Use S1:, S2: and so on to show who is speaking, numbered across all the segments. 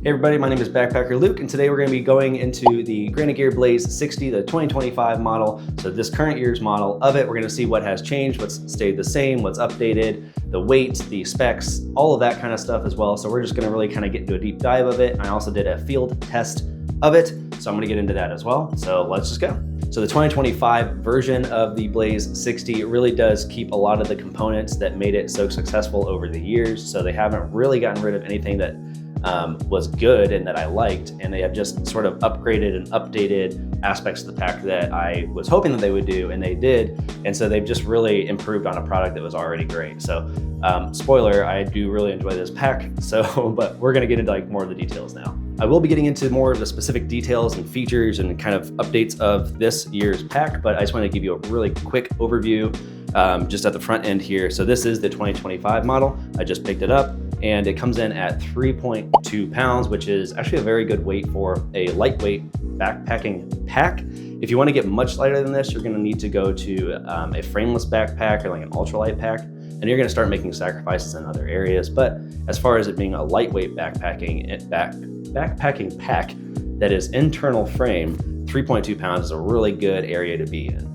S1: Hey everybody, my name is Backpacker Luke, and today we're going to be going into the Granite Gear Blaze 60, the 2025 model. So this current year's model of it, we're going to see what has changed, what's stayed the same, what's updated, the weight, the specs, all of that kind of stuff as well. So we're just going to really kind of get into a deep dive of it. I also did a field test of it, so I'm going to get into that as well. So let's just go. So the 2025 version of the Blaze 60 really does keep a lot of the components that made it so successful over the years. So they haven't really gotten rid of anything that was good and that I liked, and they have just sort of upgraded and updated aspects of the pack that I was hoping that they would do, and they did. And so they've just really improved on a product that was already great. So spoiler, I do really enjoy this pack. So, but we're gonna get into like more of the details now. I will be getting into more of the specific details and features and kind of updates of this year's pack, but I just want to give you a really quick overview just at the front end here. So this is the 2025 model. I just picked it up, and it comes in at 3.2 pounds, which is actually a very good weight for a lightweight backpacking pack. If you want to get much lighter than this, you're going to need to go to a frameless backpack or like an ultralight pack, and you're going to start making sacrifices in other areas. But as far as it being a lightweight backpacking pack that is internal frame, 3.2 pounds is a really good area to be in.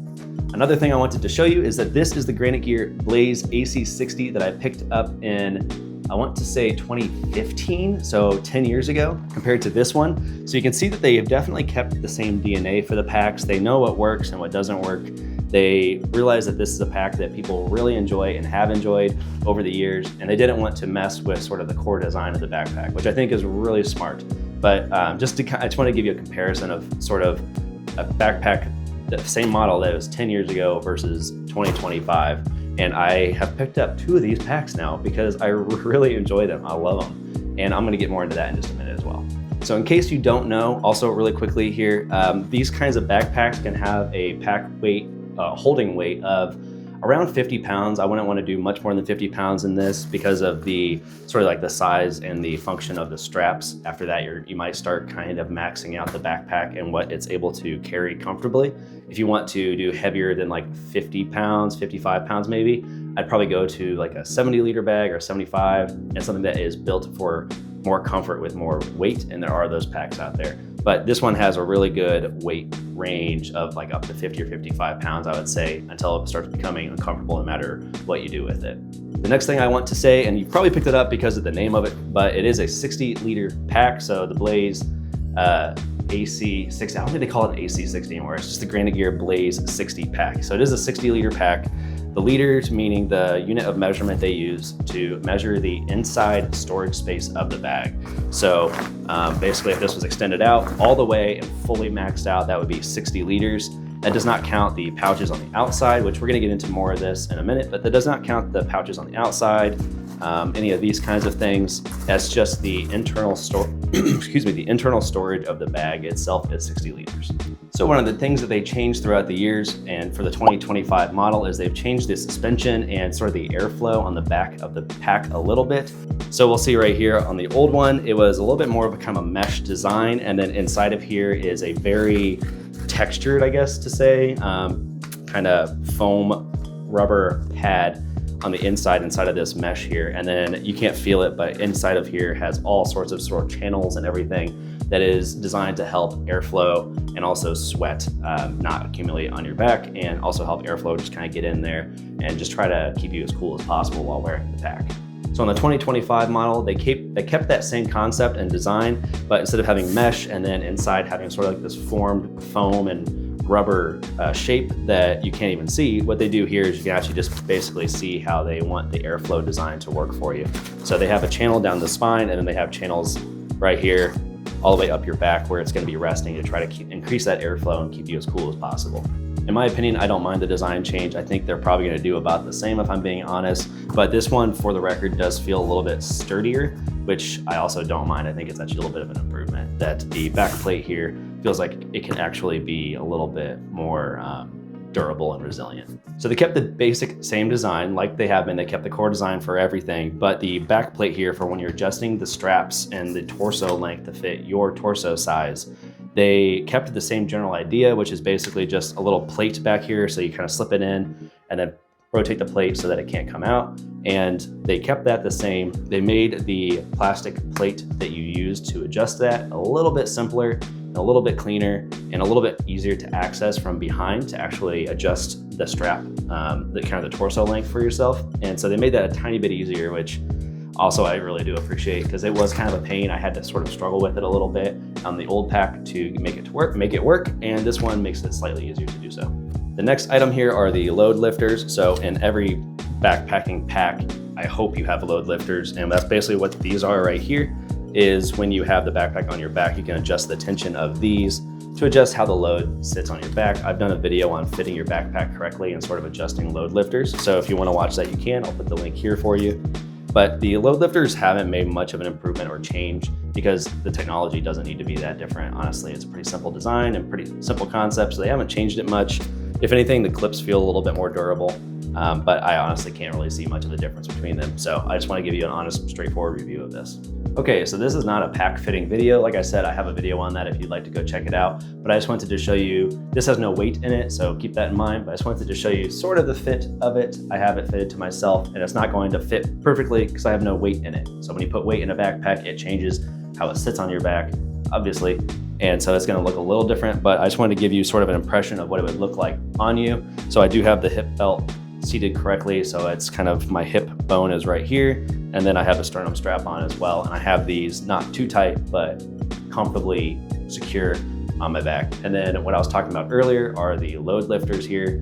S1: Another thing I wanted to show you is that this is the Granite Gear Blaze AC60 that I picked up in, I want to say 2015, so 10 years ago, compared to this one. So you can see that they have definitely kept the same DNA for the packs. They know what works and what doesn't work. They realize that this is a pack that people really enjoy and have enjoyed over the years, and they didn't want to mess with sort of the core design of the backpack, which I think is really smart. But I just want to give you a comparison of sort of a backpack, the same model that was 10 years ago versus 2025. And I have picked up 2 of these packs now because I really enjoy them. I love them. And I'm gonna get more into that in just a minute as well. So in case you don't know, also really quickly here, these kinds of backpacks can have a pack weight, holding weight of around 50 pounds. I wouldn't want to do much more than 50 pounds in this because of the sort of like the size and the function of the straps. After that, you might start kind of maxing out the backpack and what it's able to carry comfortably. If you want to do heavier than like 50 pounds, 55 pounds maybe, I'd probably go to like a 70-liter bag or 75, and something that is built for more comfort with more weight, and there are those packs out there. But this one has a really good weight range of like up to 50 or 55 pounds, I would say, until it starts becoming uncomfortable no matter what you do with it. The next thing I want to say, and you probably picked it up because of the name of it, but it is a 60-liter pack. So the Blaze AC60, I don't think they call it AC60 anymore. It's just the Granite Gear Blaze 60 pack. So it is a 60-liter pack. The liters meaning the unit of measurement they use to measure the inside storage space of the bag. So basically, if this was extended out all the way and fully maxed out, that would be 60 liters. That does not count the pouches on the outside, which we're gonna get into more of this in a minute, but that does not count the pouches on the outside, any of these kinds of things. That's just the internal the internal storage of the bag itself is 60 liters. So one of the things that they changed throughout the years and for the 2025 model is they've changed the suspension and sort of the airflow on the back of the pack a little bit. So we'll see right here on the old one, it was a little bit more of a kind of a mesh design, and then inside of here is a very textured, I guess to say, kind of foam rubber pad on the inside of this mesh here. And then you can't feel it, but inside of here has all sorts of sort of channels and everything that is designed to help airflow and also sweat not accumulate on your back, and also help airflow just kind of get in there and just try to keep you as cool as possible while wearing the pack. So on the 2025 model, they kept that same concept and design, but instead of having mesh and then inside having sort of like this formed foam and rubber shape that you can't even see, what they do here is you can actually just basically see how they want the airflow design to work for you. So they have a channel down the spine, and then they have channels right here all the way up your back where it's going to be resting to try to increase that airflow and keep you as cool as possible. In my opinion, I don't mind the design change. I think they're probably going to do about the same if I'm being honest, but this one, for the record, does feel a little bit sturdier, which I also don't mind. I think it's actually a little bit of an improvement that the back plate here feels like it can actually be a little bit more durable and resilient. So they kept the basic same design like they have been. They kept the core design for everything, but the back plate here for when you're adjusting the straps and the torso length to fit your torso size, they kept the same general idea, which is basically just a little plate back here. So you kind of slip it in and then rotate the plate so that it can't come out. And they kept that the same. They made the plastic plate that you use to adjust that a little bit simpler, a little bit cleaner, and a little bit easier to access from behind to actually adjust the strap, the kind of the torso length for yourself. And so they made that a tiny bit easier, which also I really do appreciate, because it was kind of a pain. I had to sort of struggle with it a little bit on the old pack to make it work, and this one makes it slightly easier to do so. The next item here are the load lifters. So in every backpacking pack, I hope you have load lifters, and that's basically what these are right here. Is when you have the backpack on your back, you can adjust the tension of these to adjust how the load sits on your back. I've done a video on fitting your backpack correctly and sort of adjusting load lifters. So if you want to watch that, you can. I'll put the link here for you. But the load lifters haven't made much of an improvement or change because the technology doesn't need to be that different. Honestly, it's a pretty simple design and pretty simple concept, so they haven't changed it much. If anything, the clips feel a little bit more durable, but I honestly can't really see much of the difference between them. So I just want to give you an honest, straightforward review of this. Okay, so this is not a pack fitting video. Like I said, I have a video on that if you'd like to go check it out, but I just wanted to show you, this has no weight in it, so keep that in mind, but I just wanted to show you sort of the fit of it. I have it fitted to myself, and it's not going to fit perfectly because I have no weight in it. So when you put weight in a backpack, it changes how it sits on your back, obviously, and so it's gonna look a little different, but I just wanted to give you sort of an impression of what it would look like on you. So I do have the hip belt seated correctly, so it's kind of, my hip bone is right here, and then I have a sternum strap on as well, and I have these not too tight but comfortably secure on my back. And then what I was talking about earlier are the load lifters here,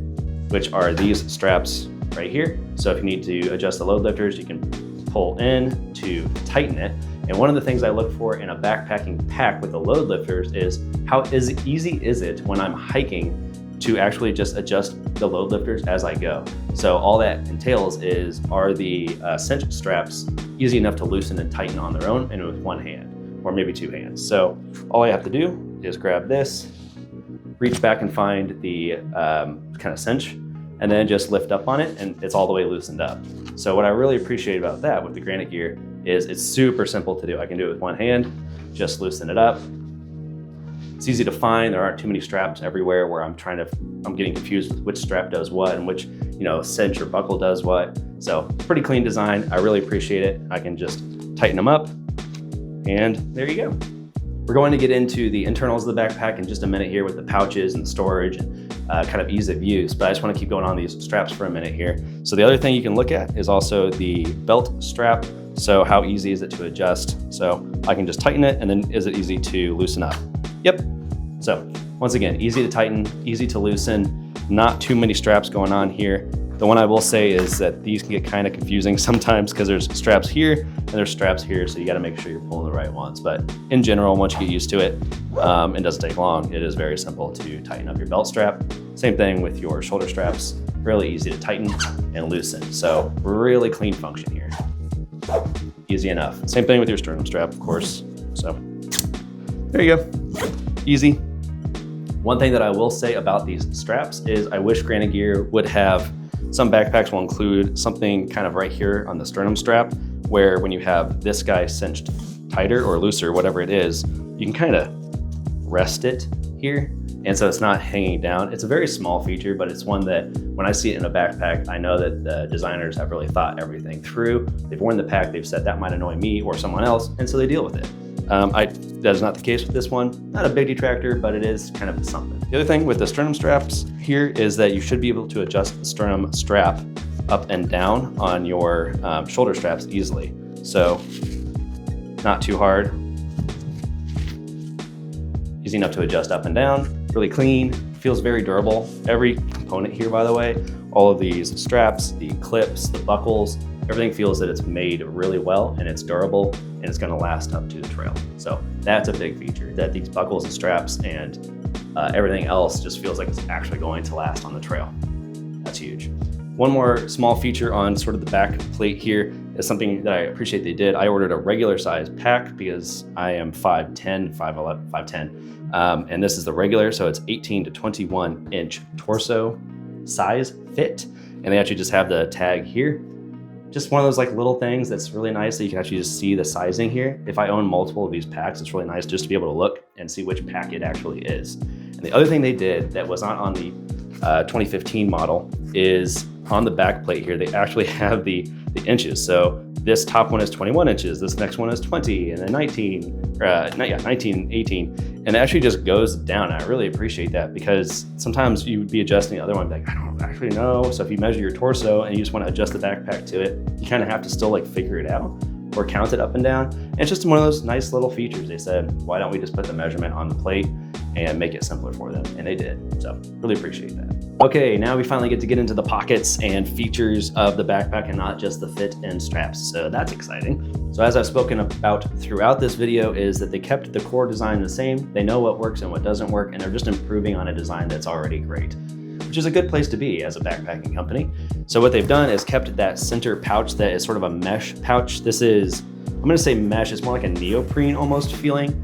S1: which are these straps right here. So if you need to adjust the load lifters, you can pull in to tighten it. And one of the things I look for in a backpacking pack with the load lifters is how easy is it when I'm hiking to actually just adjust the load lifters as I go. So all that entails is, are the cinch straps easy enough to loosen and tighten on their own and with one hand, or maybe two hands. So all I have to do is grab this, reach back and find the kind of cinch, and then just lift up on it, and it's all the way loosened up. So what I really appreciate about that with the Granite Gear is it's super simple to do. I can do it with one hand, just loosen it up. It's easy to find. There aren't too many straps everywhere where I'm getting confused with which strap does what and which, cinch or buckle does what. So pretty clean design. I really appreciate it. I can just tighten them up, and there you go. We're going to get into the internals of the backpack in just a minute here with the pouches and the storage and kind of ease of use, but I just want to keep going on these straps for a minute here. So the other thing you can look at is also the belt strap. So how easy is it to adjust? So I can just tighten it, and then is it easy to loosen up? Yep. So once again, easy to tighten, easy to loosen, not too many straps going on here. The one I will say is that these can get kind of confusing sometimes because there's straps here and there's straps here, so you got to make sure you're pulling the right ones. But in general, once you get used to it, it doesn't take long. It is very simple to tighten up your belt strap. Same thing with your shoulder straps, really easy to tighten and loosen. So really clean function here. Easy enough. Same thing with your sternum strap, of course. So there you go, easy. One thing that I will say about these straps is I wish Granite Gear would have, some backpacks will include something kind of right here on the sternum strap, where when you have this guy cinched tighter or looser, whatever it is, you can kind of rest it here. And so it's not hanging down. It's a very small feature, but it's one that when I see it in a backpack, I know that the designers have really thought everything through. They've worn the pack, they've said that might annoy me or someone else, and so they deal with it. That is not the case with this one. Not a big detractor, but it is kind of something. The other thing with the sternum straps here is that you should be able to adjust the sternum strap up and down on your shoulder straps easily. So not too hard. Easy enough to adjust up and down. Really clean, feels very durable. Every component here, by the way, all of these straps, the clips, the buckles, everything feels that it's made really well and it's durable and it's gonna last up to the trail. So that's a big feature, that these buckles and straps and everything else just feels like it's actually going to last on the trail. That's huge. One more small feature on sort of the back plate here is something that I appreciate they did. I ordered a regular size pack because I am 5'10", 5'11", 5'10", and this is the regular, so it's 18 to 21 inch torso size fit. And they actually just have the tag here. Just one of those like little things that's really nice that you can actually just see the sizing here. If I own multiple of these packs, it's really nice just to be able to look and see which pack it actually is. And the other thing they did that was not on the 2015 model is on the back plate here, they actually have the inches. So this top one is 21 inches, this next one is 20, and then 19, 18, and it actually just goes down. I really appreciate that, because sometimes you would be adjusting the other one, like, I don't actually know. So if you measure your torso and you just want to adjust the backpack to it, you kind of have to still like figure it out or count it up and down. And it's just one of those nice little features. They said, why don't we just put the measurement on the plate and make it simpler for them? And they did. So really appreciate that. Okay, now we finally get into the pockets and features of the backpack and not just the fit and straps. So that's exciting. So as I've spoken about throughout this video, is that they kept the core design the same. They know what works and what doesn't work, and they're just improving on a design that's already great, which is a good place to be as a backpacking company. So what they've done is kept that center pouch that is sort of a mesh pouch. This is, I'm gonna say mesh, it's more like a neoprene almost feeling.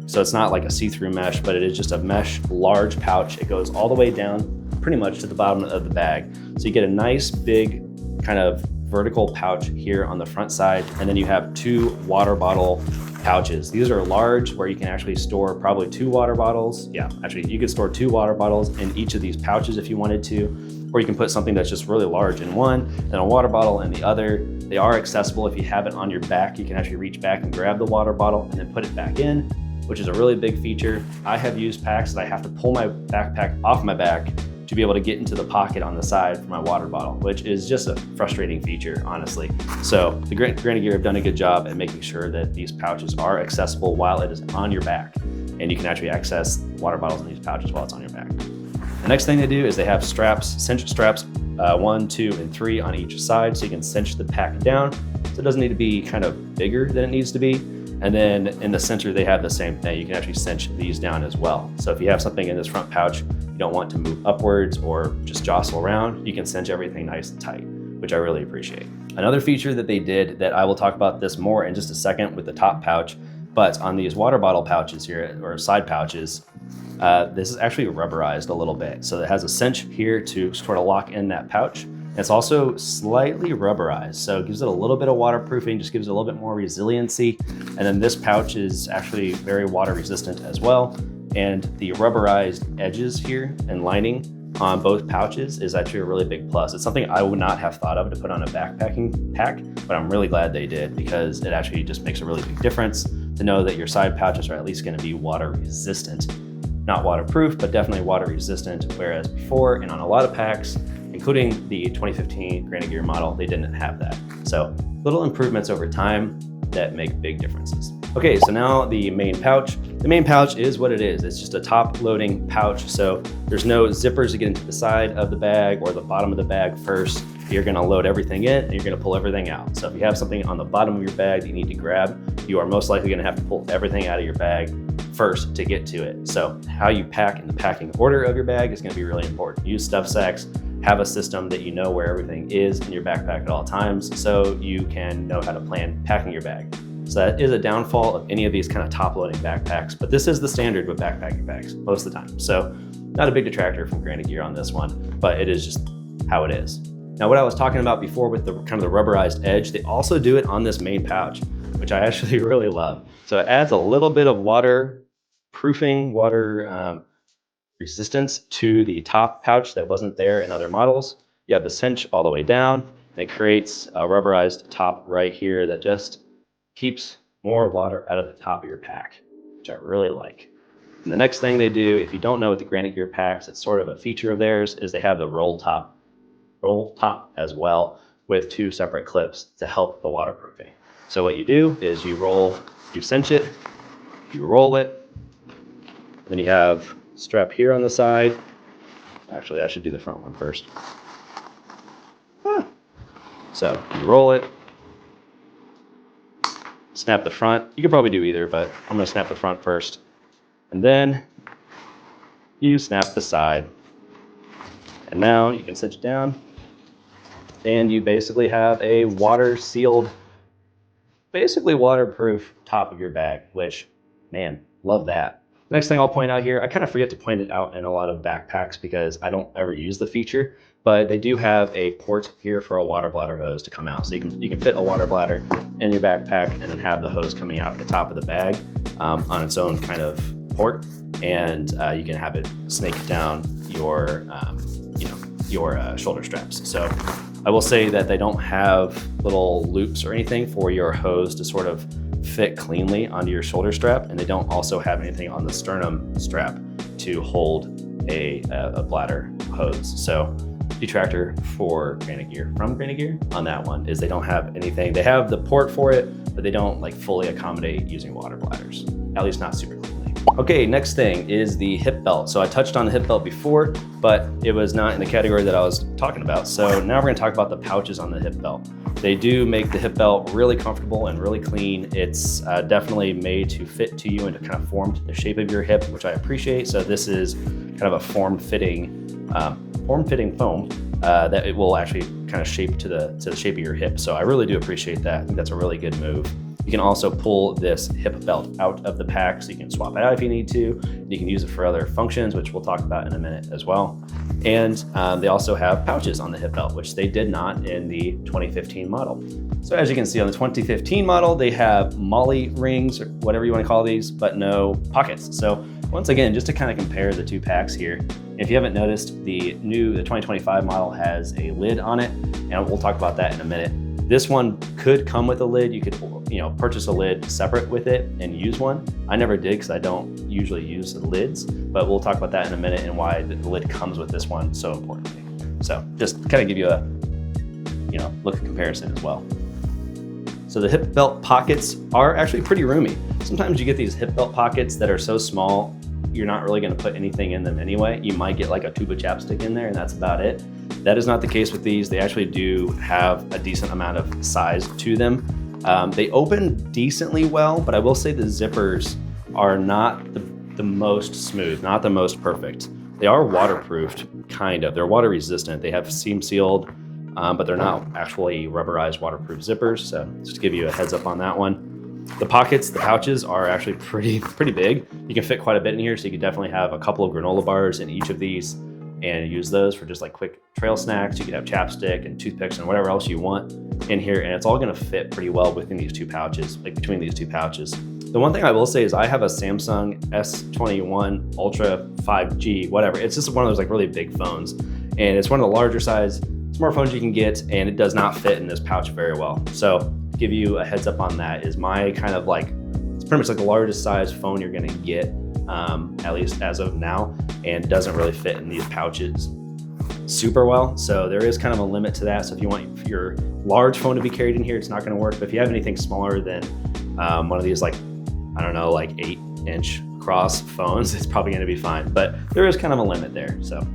S1: So it's not like a see-through mesh, but it is just a mesh large pouch. It goes all the way down pretty much to the bottom of the bag. So you get a nice big kind of vertical pouch here on the front side, and then you have 2 water bottle pouches. These are large, where you can actually store probably 2 water bottles. Yeah, actually you could store 2 water bottles in each of these pouches if you wanted to, or you can put something that's just really large in one, and a water bottle in the other. They are accessible. If you have it on your back, you can actually reach back and grab the water bottle and then put it back in, which is a really big feature. I have used packs that I have to pull my backpack off my back to be able to get into the pocket on the side for my water bottle, which is just a frustrating feature, honestly. So the Granite Gear have done a good job at making sure that these pouches are accessible while it is on your back, and you can actually access water bottles in these pouches while it's on your back. The next thing they do is they have straps, cinch straps, 1, 2, and 3 on each side, so you can cinch the pack down. So it doesn't need to be kind of bigger than it needs to be. And then in the center, they have the same thing. You can actually cinch these down as well. So if you have something in this front pouch you don't want to move upwards or just jostle around, you can cinch everything nice and tight, which I really appreciate. Another feature that they did, that I will talk about this more in just a second with the top pouch, but on these water bottle pouches here, or side pouches, this is actually rubberized a little bit. So it has a cinch here to sort of lock in that pouch. It's also slightly rubberized, so it gives it a little bit of waterproofing, just gives it a little bit more resiliency. And then this pouch is actually very water resistant as well. And the rubberized edges here and lining on both pouches is actually a really big plus. It's something I would not have thought of to put on a backpacking pack, but I'm really glad they did, because it actually just makes a really big difference to know that your side pouches are at least going to be water resistant. Not waterproof, but definitely water resistant, whereas before, and on a lot of packs, including the 2015 Granite Gear model, they didn't have that. So little improvements over time that make big differences. Okay, so now the main pouch. The main pouch is what it is. It's just a top loading pouch. So there's no zippers to get into the side of the bag or the bottom of the bag first. You're gonna load everything in and you're gonna pull everything out. So if you have something on the bottom of your bag that you need to grab, you are most likely gonna have to pull everything out of your bag first to get to it. So how you pack and the packing order of your bag is gonna be really important. Use stuff sacks, have a system that you know where everything is in your backpack at all times, so you can know how to plan packing your bag. So that is a downfall of any of these kind of top-loading backpacks, but this is the standard with backpacking bags most of the time. So not a big detractor from Granite Gear on this one, but it is just how it is. Now, what I was talking about before with the kind of the rubberized edge, they also do it on this main pouch, which I actually really love. So it adds a little bit of waterproofing, water resistance to the top pouch that wasn't there in other models. You have the cinch all the way down, and it creates a rubberized top right here that just keeps more water out of the top of your pack, which I really like. And the next thing they do, if you don't know what the Granite Gear packs, it's sort of a feature of theirs, is they have the roll top as well, with 2 separate clips to help the waterproofing. So what you do is you cinch it, you roll it, then you have strap here on the side. Actually, I should do the front one first. So you roll it, snap the front. You could probably do either, but I'm gonna snap the front first. And then you snap the side. And now you can cinch it down, and you basically have a water-sealed, basically waterproof top of your bag, which, man, love that. Next thing I'll point out here, I kind of forget to point it out in a lot of backpacks because I don't ever use the feature, but they do have a port here for a water bladder hose to come out. So you can fit a water bladder in your backpack and then have the hose coming out at the top of the bag on its own kind of port, and you can have it snake down your your shoulder straps. So I will say that they don't have little loops or anything for your hose to sort of fit cleanly onto your shoulder strap, and they don't also have anything on the sternum strap to hold a bladder hose. So detractor for Granite Gear from Granite Gear on that one is they don't have anything. They have the port for it, but they don't like fully accommodate using water bladders, at least not super cleanly. Okay, next thing is the hip belt. So I touched on the hip belt before, but it was not in the category that I was talking about. So now we're gonna talk about the pouches on the hip belt. They do make the hip belt really comfortable and really clean. It's definitely made to fit to you and to kind of form to the shape of your hip, which I appreciate. So this is kind of a form-fitting foam that it will actually kind of shape to the shape of your hip. So I really do appreciate that. I think that's a really good move. You can also pull this hip belt out of the pack, so you can swap it out if you need to. You can use it for other functions, which we'll talk about in a minute as well. And they also have pouches on the hip belt, which they did not in the 2015 model. So as you can see on the 2015 model, they have molly rings, or whatever you want to call these, but no pockets. So once again, just to kind of compare the two packs here, if you haven't noticed, the 2025 model has a lid on it, and we'll talk about that in a minute. This one could come with a lid. You could, purchase a lid separate with it and use one. I never did because I don't usually use the lids, but we'll talk about that in a minute and why the lid comes with this one so importantly. So just kind of give you a, look at comparison as well. So the hip belt pockets are actually pretty roomy. Sometimes you get these hip belt pockets that are so small, you're not really gonna put anything in them anyway. You might get like a tube of chapstick in there and that's about it. That is not the case with these. They actually do have a decent amount of size to them. They open decently well, but I will say the zippers are not the most smooth, not the most perfect. They are waterproofed, kind of. They're water resistant. They have seam sealed, but they're not actually rubberized waterproof zippers. So just to give you a heads up on that one. The pockets, the pouches are actually pretty big. You can fit quite a bit in here, so you can definitely have a couple of granola bars in each of these and use those for just like quick trail snacks. You could have chapstick and toothpicks and whatever else you want in here, and it's all gonna fit pretty well within these two pouches, like between these two pouches. The one thing I will say is I have a Samsung S21 Ultra 5G, whatever. It's just one of those like really big phones, and it's one of the larger size smartphones you can get, and it does not fit in this pouch very well. So to give you a heads up on that, is my kind of like, it's pretty much like the largest size phone you're gonna get, at least as of now, and doesn't really fit in these pouches super well. So there is kind of a limit to that. So if you want your large phone to be carried in here, it's not going to work. But if you have anything smaller than one of these, like, I don't know, like 8-inch cross phones, it's probably going to be fine. But there is kind of a limit there. So,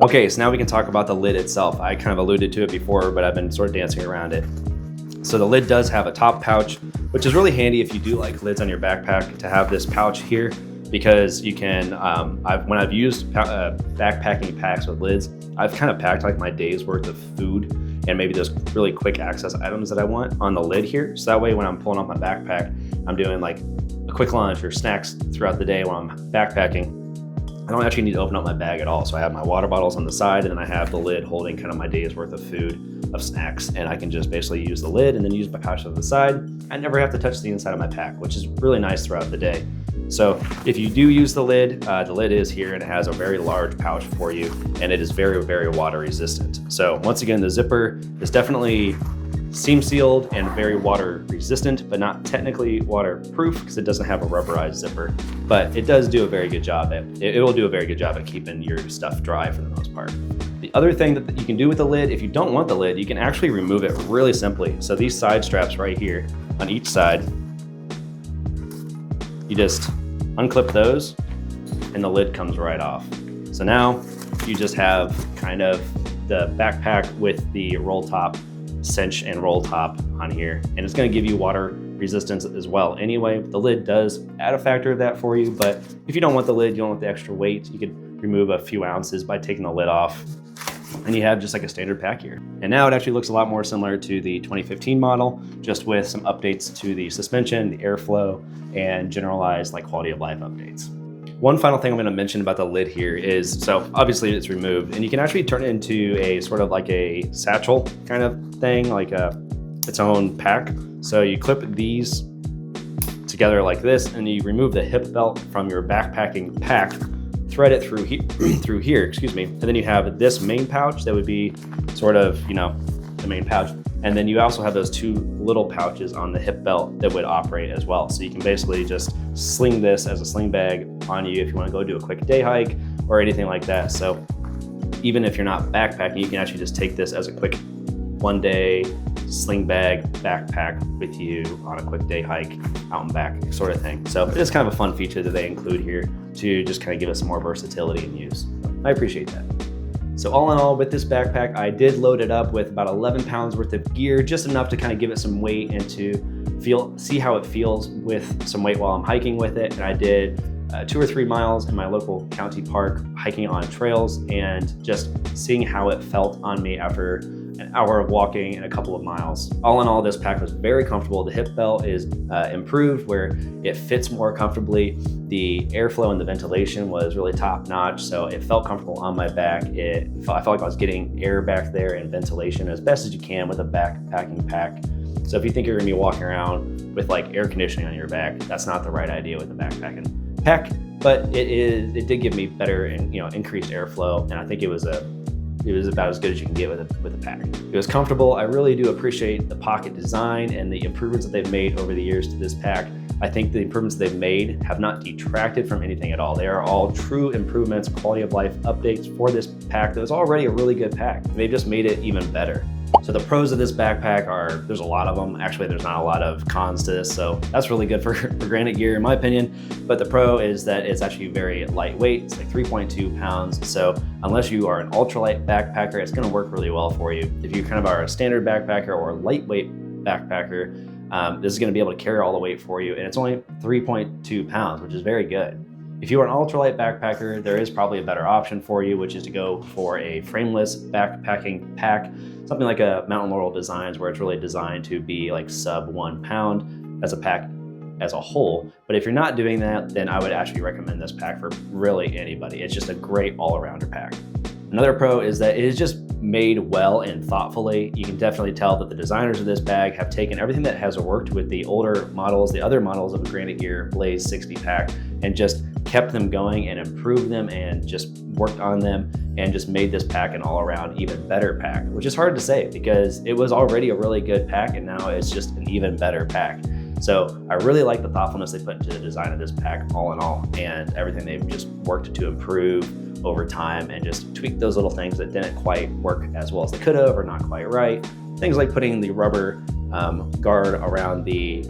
S1: okay, so now we can talk about the lid itself. I kind of alluded to it before, but I've been sort of dancing around it. So the lid does have a top pouch, which is really handy if you do like lids on your backpack, to have this pouch here, because you can, when I've used backpacking packs with lids, I've kind of packed like my day's worth of food and maybe those really quick access items that I want on the lid here. So that way when I'm pulling out my backpack, I'm doing like a quick lunch or snacks throughout the day while I'm backpacking. I don't actually need to open up my bag at all. So I have my water bottles on the side, and then I have the lid holding kind of my day's worth of food, of snacks, and I can just basically use the lid and then use my pouch on the side. I never have to touch the inside of my pack, which is really nice throughout the day. So if you do use the lid is here, and it has a very large pouch for you, and it is very water resistant. So once again, the zipper is definitely seam sealed and very water resistant, but not technically waterproof because it doesn't have a rubberized zipper, but it does do a very good job it will do a very good job at keeping your stuff dry for the most part. The other thing that you can do with the lid, if you don't want the lid, you can actually remove it really simply. So these side straps right here on each side, you just unclip those and the lid comes right off. So now you just have kind of the backpack with the roll top, cinch and roll top on here, and it's going to give you water resistance as well. Anyway, the lid does add a factor of that for you, but if you don't want the lid, you don't want the extra weight, you could remove a few ounces by taking the lid off, and you have just like a standard pack here. And now it actually looks a lot more similar to the 2015 model, just with some updates to the suspension, the airflow, and generalized like quality of life updates. One final thing I'm going to mention about the lid here is, so obviously it's removed, and you can actually turn it into a sort of like a satchel kind of thing, like its own pack. So you clip these together like this, and you remove the hip belt from your backpacking pack thread it through through here, excuse me. And then you have this main pouch that would be sort of, you know, the main pouch. And then you also have those two little pouches on the hip belt that would operate as well. So you can basically just sling this as a sling bag on you if you want to go do a quick day hike or anything like that. So even if you're not backpacking, you can actually just take this as a quick one day sling bag backpack with you on a quick day hike out and back sort of thing. So it's kind of a fun feature that they include here to just kind of give us some more versatility and use. I appreciate that. So all in all, with this backpack, I did load it up with about 11 pounds worth of gear, just enough to kind of give it some weight and to see how it feels with some weight while I'm hiking with it. And I did 2 or 3 miles in my local county park hiking on trails and just seeing how it felt on me after an hour of walking and a couple of miles. All in all, this pack was very comfortable. The hip belt is improved where it fits more comfortably. The airflow and the ventilation was really top notch, so it felt comfortable on my back. I felt like I was getting air back there and ventilation as best as you can with a backpacking pack. So if you think you're gonna be walking around with like air conditioning on your back, that's not the right idea with the backpacking pack, but it did give me better and increased airflow, and I think it was about as good as you can get with a pack. It was comfortable. I really do appreciate the pocket design and the improvements that they've made over the years to this pack. I think the improvements they've made have not detracted from anything at all. They are all true improvements, quality of life updates for this pack that was already a really good pack. They've just made it even better. So the pros of this backpack are, there's a lot of them. Actually, there's not a lot of cons to this, so that's really good for Granite Gear in my opinion. But the pro is that it's actually very lightweight. It's like 3.2 pounds. So unless you are an ultralight backpacker, it's gonna work really well for you. If you kind of are a standard backpacker or lightweight backpacker, this is gonna be able to carry all the weight for you. And it's only 3.2 pounds, which is very good. If you are an ultralight backpacker, there is probably a better option for you, which is to go for a frameless backpacking pack, something like a Mountain Laurel Designs, where it's really designed to be like sub 1 pound as a pack as a whole. But if you're not doing that, then I would actually recommend this pack for really anybody. It's just a great all-arounder pack. Another pro is that it is just made well and thoughtfully. You can definitely tell that the designers of this bag have taken everything that has worked with the older models, the other models of the Granite Gear Blaze 60 pack, and just kept them going and improved them and just worked on them and just made this pack an all-around even better pack, which is hard to say because it was already a really good pack and now it's just an even better pack. So I really like the thoughtfulness they put into the design of this pack all in all, and everything they've just worked to improve over time and just tweak those little things that didn't quite work as well as they could have or not quite right. Things like putting the rubber guard around the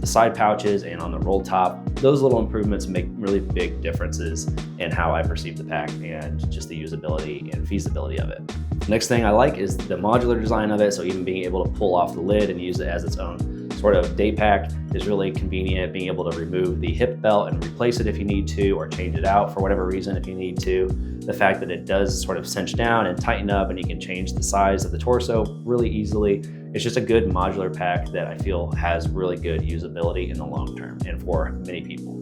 S1: side pouches and on the roll top. Those little improvements make really big differences in how I perceive the pack and just the usability and feasibility of it. Next thing I like is the modular design of it. So even being able to pull off the lid and use it as its own sort of day pack is really convenient. Being able to remove the hip belt and replace it if you need to, or change it out for whatever reason if you need to. The fact that it does sort of cinch down and tighten up and you can change the size of the torso really easily. It's just a good modular pack that I feel has really good usability in the long term and for many people.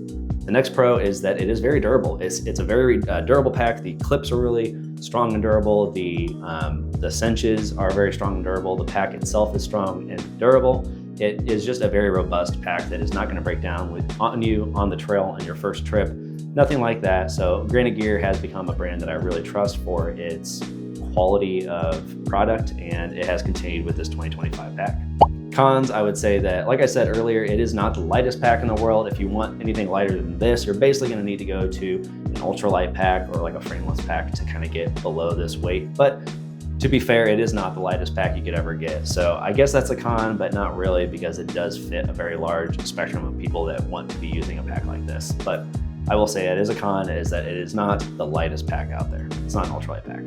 S1: The next pro is that it is very durable. It's a very durable pack. The clips are really strong and durable. The cinches are very strong and durable. The pack itself is strong and durable. It is just a very robust pack that is not going to break down on you on the trail on your first trip. Nothing like that. So Granite Gear has become a brand that I really trust for its quality of product, and it has continued with this 2025 pack. Cons, I would say that, like I said earlier, it is not the lightest pack in the world. If you want anything lighter than this, you're basically going to need to go to an ultralight pack or like a frameless pack to kind of get below this weight. But to be fair, it is not the lightest pack you could ever get. So I guess that's a con, but not really, because it does fit a very large spectrum of people that want to be using a pack like this. But I will say it is a con, is that it is not the lightest pack out there. It's not an ultralight pack.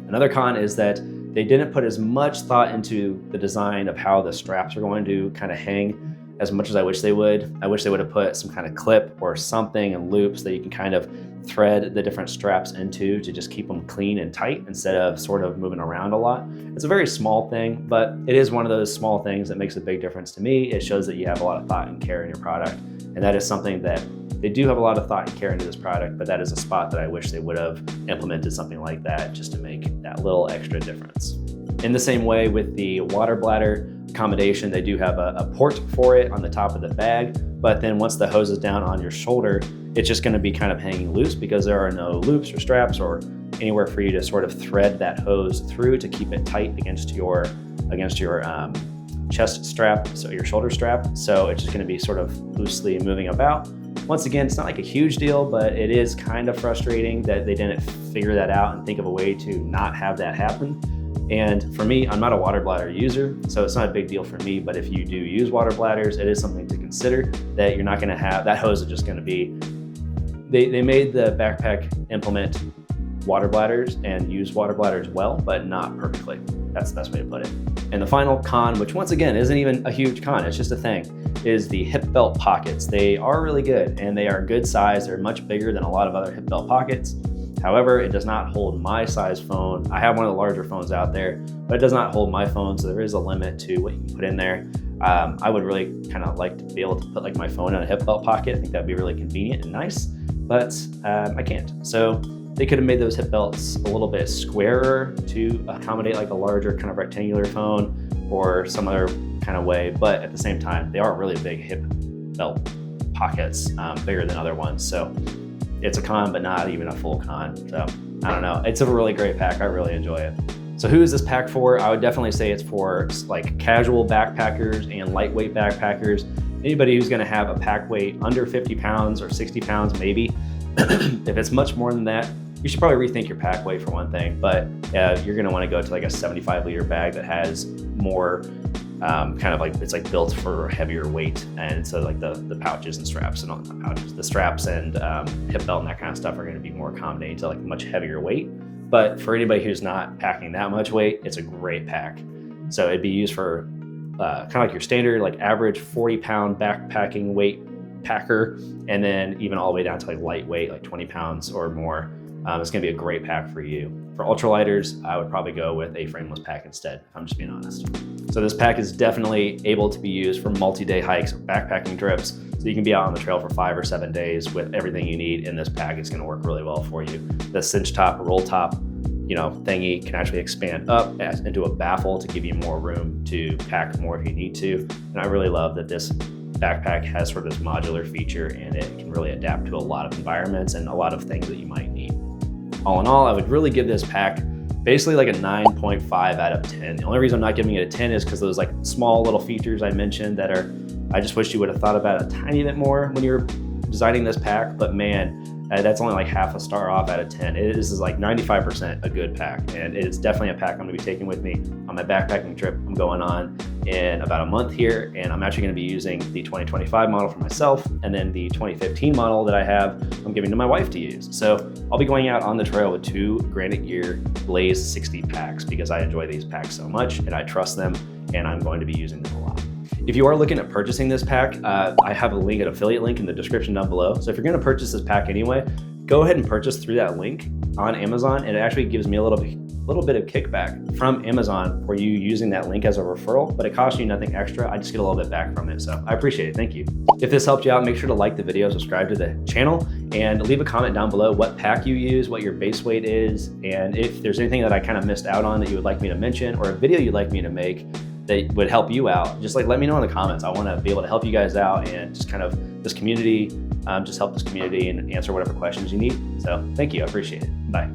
S1: Another con is that they didn't put as much thought into the design of how the straps are going to kind of hang as much as I wish they would. I wish they would have put some kind of clip or something and loops that you can kind of thread the different straps into to just keep them clean and tight instead of sort of moving around a lot. It's a very small thing, but it is one of those small things that makes a big difference to me. It shows that you have a lot of thought and care in your product, and that is something that they do have a lot of thought and care into this product, but that is a spot that I wish they would have implemented something like that just to make that little extra difference. In the same way with the water bladder accommodation, they do have a port for it on the top of the bag, but then once the hose is down on your shoulder, it's just going to be kind of hanging loose because there are no loops or straps or anywhere for you to sort of thread that hose through to keep it tight against your chest strap, so your shoulder strap. So it's just going to be sort of loosely moving about. Once again, it's not like a huge deal, but it is kind of frustrating that they didn't figure that out and think of a way to not have that happen. And for me, I'm not a water bladder user, so it's not a big deal for me, but if you do use water bladders, it is something to consider that you're not gonna have, that hose is just gonna be, they made the backpack implement water bladders and use water bladders well, but not perfectly. That's the best way to put it. And the final con, which once again isn't even a huge con, it's just a thing, is the hip belt pockets. They are really good and they are good size. They're much bigger than a lot of other hip belt pockets. However, it does not hold my size phone. I have one of the larger phones out there, but it does not hold my phone, so there is a limit to what you can put in there. I would really kind of like to be able to put like my phone in a hip belt pocket. I think that'd be really convenient and nice, but I can't. So they could have made those hip belts a little bit squarer to accommodate like a larger kind of rectangular phone or some other kind of way, but at the same time, they are really big hip belt pockets, bigger than other ones. So it's a con, but not even a full con. So I don't know. It's a really great pack. I really enjoy it. So who is this pack for? I would definitely say it's for like casual backpackers and lightweight backpackers. Anybody who's gonna have a pack weight under 50 pounds or 60 pounds, maybe. If it's much more than that, you should probably rethink your pack weight for one thing, but you're gonna wanna go to like a 75-liter bag that has more kind of like, it's like built for heavier weight. And so like the pouches and straps and all the pouches, the straps and hip belt and that kind of stuff are gonna be more accommodating to like much heavier weight. But for anybody who's not packing that much weight, it's a great pack. So it'd be used for kind of like your standard, like average 40-pound backpacking weight packer, and then even all the way down to like lightweight, like 20 pounds or more. It's gonna be a great pack for you. For ultralighters, I would probably go with a frameless pack instead, if I'm just being honest. So this pack is definitely able to be used for multi-day hikes or backpacking trips. So you can be out on the trail for 5 or 7 days with everything you need in this pack. It's gonna work really well for you. The cinch top, roll top, thingy can actually expand up into a baffle to give you more room to pack more if you need to. And I really love that this backpack has sort of this modular feature and it can really adapt to a lot of environments and a lot of things that you might need. All in all, I would really give this pack basically like a 9.5 out of 10. The only reason I'm not giving it a 10 is because those like small little features I mentioned that I just wish you would have thought about a tiny bit more when you're designing this pack, but man, that's only like half a star off out of 10. This is like 95% a good pack, and it's definitely a pack I'm gonna be taking with me on my backpacking trip I'm going on in about a month here, and I'm actually gonna be using the 2025 model for myself, and then the 2015 model that I have, I'm giving to my wife to use. So I'll be going out on the trail with 2 Granite Gear Blaze 60 packs because I enjoy these packs so much and I trust them, and I'm going to be using them a lot. If you are looking at purchasing this pack, I have an affiliate link in the description down below. So if you're gonna purchase this pack anyway, go ahead and purchase through that link on Amazon, and it actually gives me a little bit of kickback from Amazon for you using that link as a referral, but it costs you nothing extra. I just get a little bit back from it, so I appreciate it, thank you. If this helped you out, make sure to like the video, subscribe to the channel, and leave a comment down below what pack you use, what your base weight is, and if there's anything that I kind of missed out on that you would like me to mention, or a video you'd like me to make that would help you out, just like let me know in the comments. I want to be able to help you guys out and just kind of this community, just help this community and answer whatever questions you need. So thank you, I appreciate it. Bye.